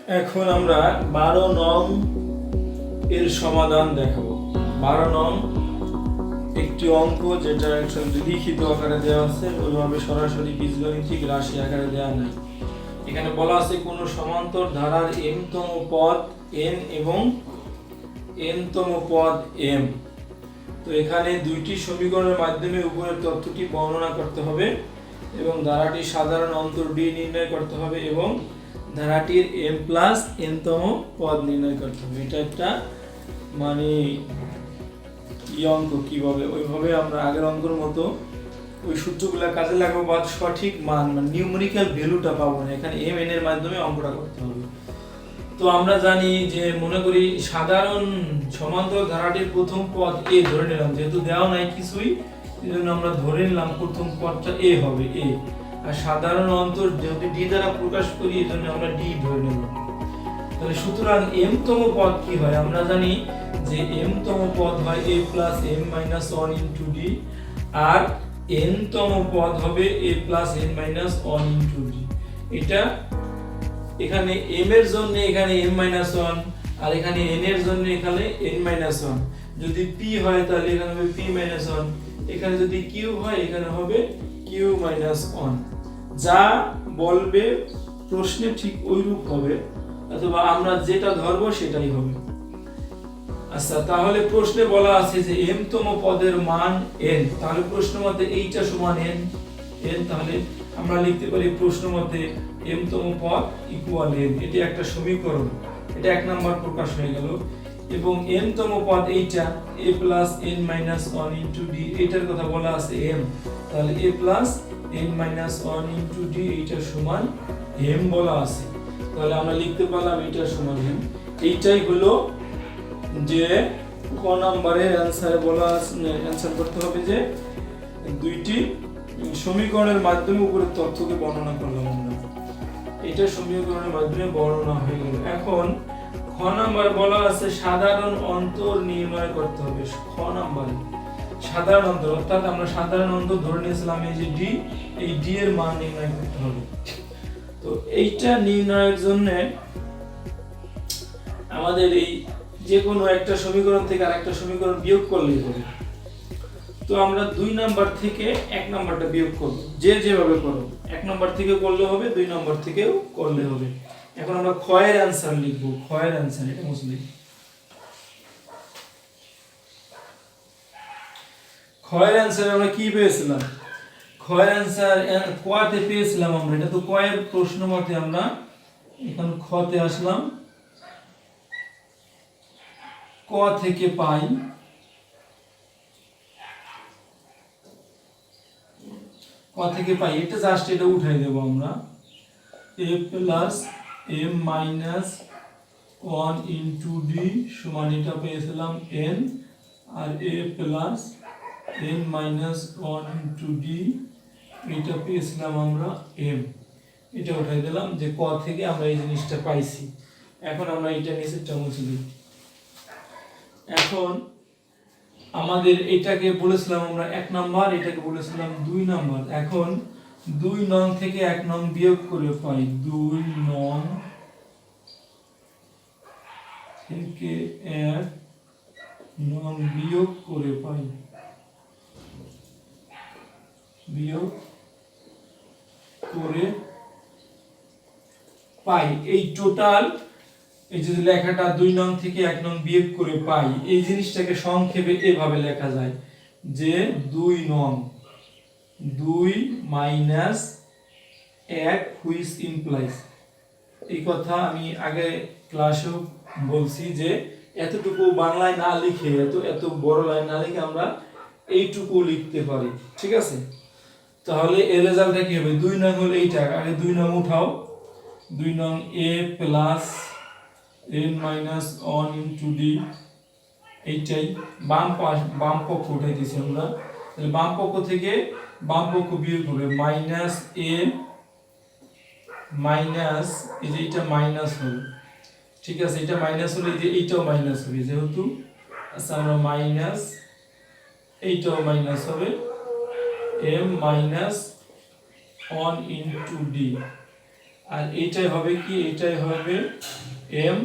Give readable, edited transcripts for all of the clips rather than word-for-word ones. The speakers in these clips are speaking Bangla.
এখন আমরা 12 নং এর সমাধান দেখাবো। 12 নং একটি অঙ্ক যেটা একসাথে লিখিত আকারে দেওয়া আছে, ওইভাবে সরাসরি বীজগণিতিক রাশি আকারে দেওয়া নাই। এখানে বলা আছে কোন সমান্তর ধারার m তম পদ n এবং n তম পদ m। তো এখানে দুইটি সমীকরণের মাধ্যমে উপরের তথ্যটি বর্ণনা করতে হবে এবং ধারাটির সাধারণ অন্তর d নির্ণয় করতে হবে এবং ধারাটির m প্লাস n তম পদ নির্ণয় করতে হবে। এটা একটা মানে অঙ্ক কিভাবে ওইভাবে আমরা আগের অঙ্কের মতো ওই সূত্রগুলো কাজে লাগাবো বা সঠিক মান মানে নিউমেরিক্যাল ভ্যালুটা পাবো না, এখানে m n এর মাধ্যমে অঙ্কটা করতে হবে। তো আমরা জানি যে মনে করি সাধারণ সমান্তর ধারাটির প্রথম পদ a ধরে নিলাম, যেহেতু দেওয়া নাই কিছুই এজন্য আমরা ধরে নিলাম প্রথম পদটা a হবে a, আর সাধারণ অন্তর যদি d দ্বারা প্রকাশ করি এজন্য আমরা d ধরে নেব। তাহলে সুতরাং m তম পদ কি হয় আমরা জানি যে m তম পদ হয় a plus m minus 1 into d, আর n তম পদ হবে a plus n minus 1 into d। এটা এখানে m এর জন্য এখানে m মাইনাস 1 আর এখানে n এর জন্য এখানে n মাইনাস 1। যদি p হয় তাহলে এখানে হবে p মাইনাস 1, এখানে যদি q হয় এখানে হবে q মাইনাস 1। যা বলবে প্রশ্নে ঠিক ওইরূপ হবে, অথবা আমরা যেটা ধরবো সেটাই হবে। আচ্ছা, তাহলে প্রশ্নে বলা আছে যে m তম পদের মান n, তাহলে প্রশ্ন মতে এইটা সমান n, তাহলে আমরা লিখতে পারি প্রশ্ন মতে m তম পদ ইকুয়াল n। এটি একটা সমীকরণ, এটা এক নাম্বার প্রকাশ হয়ে গেল। এবং n তম পদ এইটা a plus n minus 1 into d, এটার কথা বলা আছে m, তাহলে a plus n minus 1 into d এইটা সমান m বলা আছে। তাহলে আমরা লিখতে পারলাম এটা সমান m। এইটাই হলো যে ক নম্বরের অ্যানসারে বলা আছে, অ্যানসার করতে হবে যে দুইটি সমীকরণের মাধ্যমে উপরের তথ্যকে বর্ণনা করলাম আমরা, এটা সমীকরণের মাধ্যমে বর্ণনা হয়ে গেল। এখন খ নাম্বার বলা আছে সাধারণ অন্তর নির্ণয় করতে হবে। খ নাম্বারে সাধারণ অন্তর, অর্থাৎ আমরা সাধারণ অন্তর ধরে নিয়েছিলাম এই যে d, এই d এর মান নির্ণয় করতে হবে। তো এইটা নির্ণয়ের জন্য আমাদের এই যে কোনো একটা সমীকরণ থেকে আরেকটা সমীকরণ বিয়োগ করলেই হবে। তো আমরা 2 নাম্বার থেকে 1 নাম্বারটা বিয়োগ করব, যে যেভাবে করো 1 নাম্বার থেকে করলে হবে, 2 নাম্বার থেকেও করলে হবে। এখন আমরা খ এর অ্যানসার লিখব। খ এর অ্যানসার এটা মুছলি, খ এর অ্যানসার আমরা কি পেয়েছিলাম? খ এর অ্যানসার ক তে পেয়েছিলাম আমরা, এটা তো ক এর প্রশ্ন মতে আমরা এখন খ তে আসলাম। ক থেকে পাই এটা জাস্ট এটা উঠাই দেব আমরা, a plus m minus 1 into d সমান এটা পেয়েছিলাম n, আর a plus n minus 1 into d এটা পেয়েছিলাম আমরা m। এটা উঠাই দিলাম যে ক থেকে আমরা এই জিনিসটা পাইছি। এখন আমরা এটা নিচেরটা মুছে দিই। এখন আমাদের এটাকে বলেছিলাম আমরা 1 নাম্বার, এটাকে বলেছিলাম 2 নাম্বার। এখন 2 নং থেকে 1 নং বিয়োগ করে পাই 2 নং থেকে 1 নং বিয়োগ করে পাই, বিয়োগ করে পাই এই টোটাল এই যে লেখাটা 2 নং থেকে 1 নং বিয়োগ করে পাই, এই জিনিসটাকে সংক্ষেপে এভাবে লেখা যায় যে 2 নং 2 মাইনাস 1 হুইচ ইমপ্লাইজ। এই কথা আমি আগে ক্লাসেও বলছি যে এতটুকু বাংলায় না লিখে এত বড় লাইন না লিখে আমরা এইটুকু লিখতে পারি, ঠিক আছে? তাহলে এর রেজাল্টটা কি হবে? 2 নং হলো এইটা, আগে 2 নং উঠাও, 2 নং a plus n minus 1 into d, এইটাই বাম পক্ষ উঠাই দিয়েছি আমরা। তাহলে বাম পক্ষ থেকে বাম পক্ষ বিয়োগ হবে মাইনাস a মাইনাস এই যে এটা মাইনাস হবে, ঠিক আছে? এটা মাইনাস হলে এই যে এইটাও মাইনাস হবে যেহেতু, আচ্ছা আমরা মাইনাস এইটাও মাইনাস হবে m মাইনাস 1 ইনটু d, আর এইটাই হবে কি, এইটাই হবে m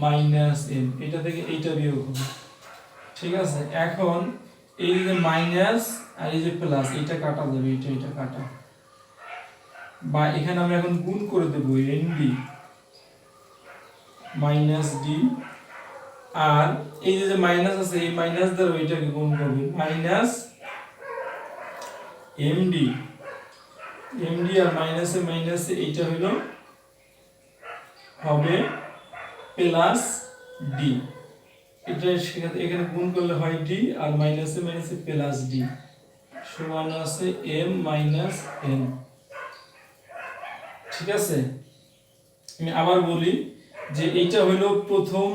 মাইনাস n, এটা থেকে এইটা বিয়োগ হবে। ঠিক আছে, এখন এই যে মাইনাস আর এই যে প্লাস, এটা কাটা যাবে, এটা কাটা, বা এখানে আমরা এখন গুণ করে দেব nd মাইনাস d, আর এই যে মাইনাস আছে এই মাইনাস দ্বারা এটাকে গুণ করব, মাইনাস md, আর মাইনাসে মাইনাসে এইটা হলো হবে প্লাস d, এটা এখানে গুণ করলে হয় d, আর মাইনাসে মাইনাসে প্লাস d, সমান আছে m মাইনাস n। ঠিক আছে, আমি আবার বলি যে এইটা হলো প্রথম,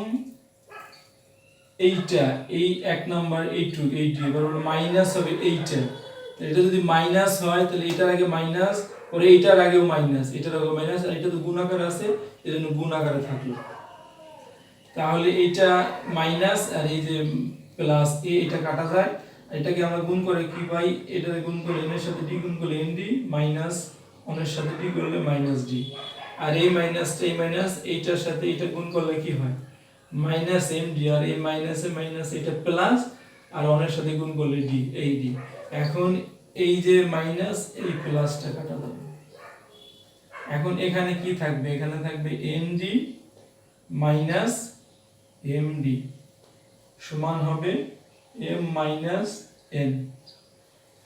এইটা এই এক নাম্বার এইটু এইটি, এবার হলো মাইনাস হবে এইটা, এটা যদি মাইনাস হয় তাহলে এটার আগে মাইনাস, পরে এইটার আগেও মাইনাস, এটার আগেও মাইনাস, আর এটা তো গুণ আকারে আছে এজন্য গুণ আকারে থাকলো। তাহলে এইটা মাইনাস আর এই যে প্লাস এ, এটা কাটা যায়, এটাকে আমরা গুণ করে কি পাই, এটাকে গুণ করলে n এর সাথে d গুণ করলে nd মাইনাস 1 এর সাথে d করলে মাইনাস d, আর এই মাইনাসটা এই মাইনাস এইটার সাথে এটা গুণ করলে কি হয় মাইনাস md, আর এই মাইনাসে মাইনাস এটা প্লাস, আর 1 এর সাথে গুণ করলে d, এই d। এখন এই যে মাইনাস এই প্লাসটা কাটা যাবে, এখন এখানে কি থাকবে, এখানে থাকবে nd মাইনাস md সমান হবে m মাইনাস n।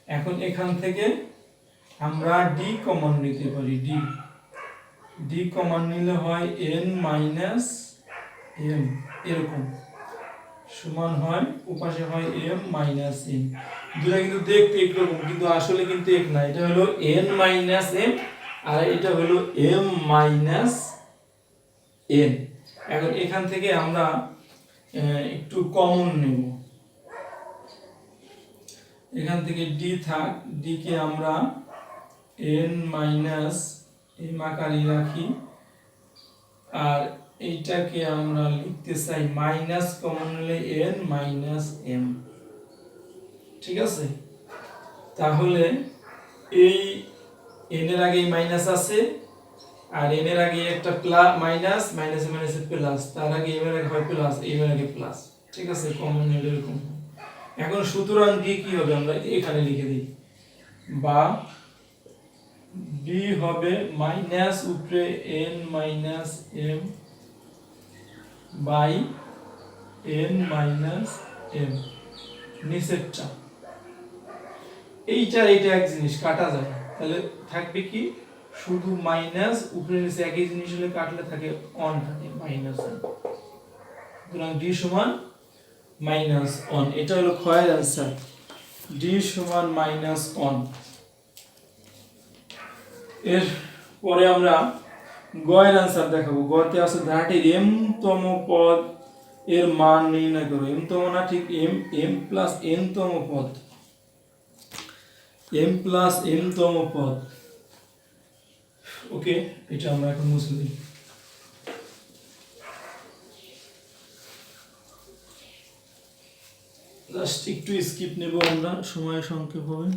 এখন এখান থেকে আমরা d কমন নিতে পারি, d কমন নিলে হয় n মাইনাস m, এরকম সমান হয়, উপাশে হয় m মাইনাস n। দুটো কিন্তু দেখতে একরকম কিন্তু আসলে কিন্তু এক না, এটা হলো n মাইনাস m আর এটা হলো m মাইনাস n। এখন এখান থেকে আমরা একটু কমন নেব, এখান থেকে d থাক, d কে আমরা n মাইনাস m আকারে রাখি, আর এইটাকে আমরা লিখতে চাই মাইনাস কমন নিলে n মাইনাস m। ঠিক আছে, তাহলে এই n এর আগে মাইনাস আছে, আর n এর আগে একটা প্লাস মাইনাস, মাইনাসে মাইনাসে প্লাস, তার আগে m এর আগে হয় প্লাস, m এর আগে প্লাস। ঠিক আছে, কমন নিলে এরকম। এখন সুতরাং d কি হবে আমরা এখানে লিখে দিই, বা d হবে মাইনাস উপরে n minus m by n minus m, নিচেরটা এইটা এক জিনিস কাটা যায়, তাহলে থাকবে কি শুধু মাইনাস, উপরে নিচে একই জিনিস হলে কাটলে থাকে অন, থাকে মাইনাস অন। সুতরাং d সমান মাইনাস অন, এটা হলো ক্ষয়ের आंसर, d সমান মাইনাস অন। এর পরে আমরা গয়ের आंसर দেখাবো। গতে আছে ধারাটির m তম পদ এর মান নির্ণয় করো। m তম না, ঠিক m প্লাস n তম পদ, m প্লাস n তম পদ। ওকে, এটা আমরা এখন মুছে দিই। জাস্ট একটু স্কিপ নেব আমরা, সময় সংক্ষেপ হবে।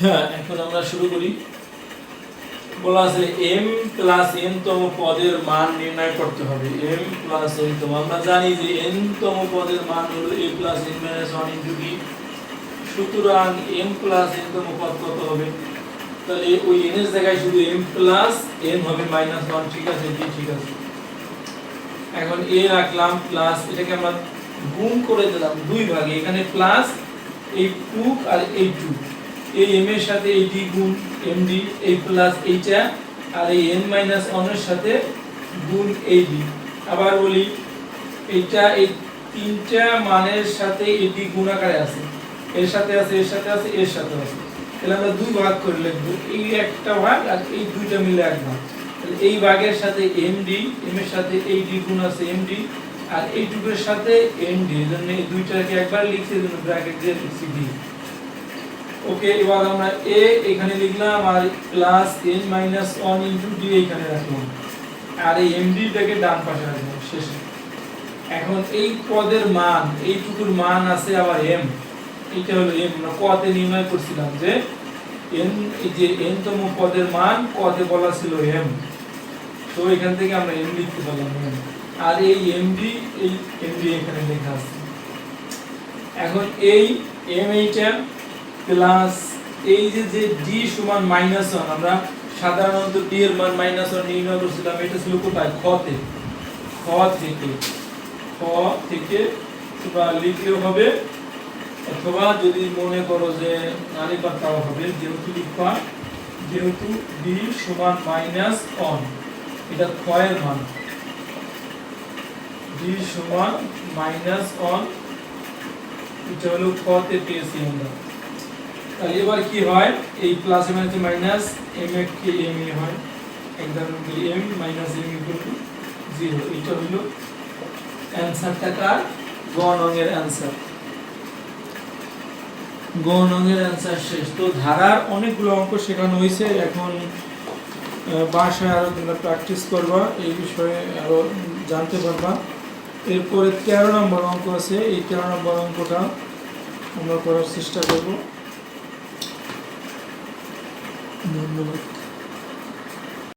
হ্যাঁ, এখন আমরা শুরু করি। বলা আছে m প্লাস n তম পদের মান নির্ণয় করতে হবে। m প্লাস n তম, আমরা জানি যে n তম পদের মান হলো a plus n minus 1 into d। সুতরাং m প্লাস n তম পদ কত হবে, তাহলে ওই n এর জায়গায় শুধু m প্লাস n হবে মাইনাস 1। ঠিক আছে, d ঠিক আছে। এখন a রাখলাম প্লাস, এটাকে আমরা গুণ করে দিলাম দুই ভাগে, এখানে প্লাস এই 2 আর এই 2, এই m এর সাথে এই d গুণ md, এই প্লাস এইটা, আর এই n মাইনাস 1 এর সাথে গুণ এই d। আবার বলি, এইটা এই তিনটা মানের সাথে এই d গুণ আকারে আছে, এর সাথে আছে, এর সাথে আছে, এর সাথে আছে। তাহলে আমরা দুই ভাগ করে লিখব, এই একটা ভাগ আর এই দুইটা মিলে এক ভাগ। তাহলে এই ভাগের সাথে md, m এর সাথে এই d গুণ আছে md, আর এই টুকের সাথে nd, এজন্য এই দুইটাকে একবার লিখছি, এজন্য ব্র্যাকেট দিয়ে লিখছি d। ওকে, এবার আমরা a এখানে লিখলাম, আর plus n minus 1 into d এখানে রাখলাম, আর এই md টাকে ডান পাশে রাখলাম শেষে। এখন এই পদের মান, এইটুকুর মান আছে আবার m, এইটা হলো m, আমরা কতে নির্ণয় করছিলাম যে এন, এই যে এন তম পদের মান কতে বলা ছিল এম, তো এখান থেকে আমরা এম লিখতে পারলাম এম, আর এই এমডি এখানে লেখা আছে। এখন এই এম এইটা প্লাস এই যে যে ডি সমান -1, আমরা সাধারণত ডি এর মান -1 নির্ণয় করছিলাম, এটা ছিল কোথায়, খ থেকে তোমরা লিখলেও হবে, অথবা যদি মনে করো যে না লিখবা তাও হবে, যেহেতু লিখবা, যেহেতু ডি সমান -1, এটা খ এর মান, ডি সমান -1, এটা হলো খ তে পেয়েছি আমরা। তাহলে এবার কি হয়, এই প্লাস এর মানে মাইনাস এম এর কে এম এ হয়, একদম M minus M equal to 0। এটা হলো অ্যানসারটা কার, গ নংয়ের অ্যানসার। গ নংয়ের অ্যানসার শেষ। তো ধারার অনেকগুলো অঙ্ক শেখানো হয়েছে, এখন বাসায় আরো তোমরা প্র্যাকটিস করবা, এই বিষয়ে আরো জানতে পারবা। এরপরে 13 নম্বর অঙ্ক আছে, এই 13 নম্বর অঙ্কটা আমরা করার চেষ্টা করব। ধন্যবাদ।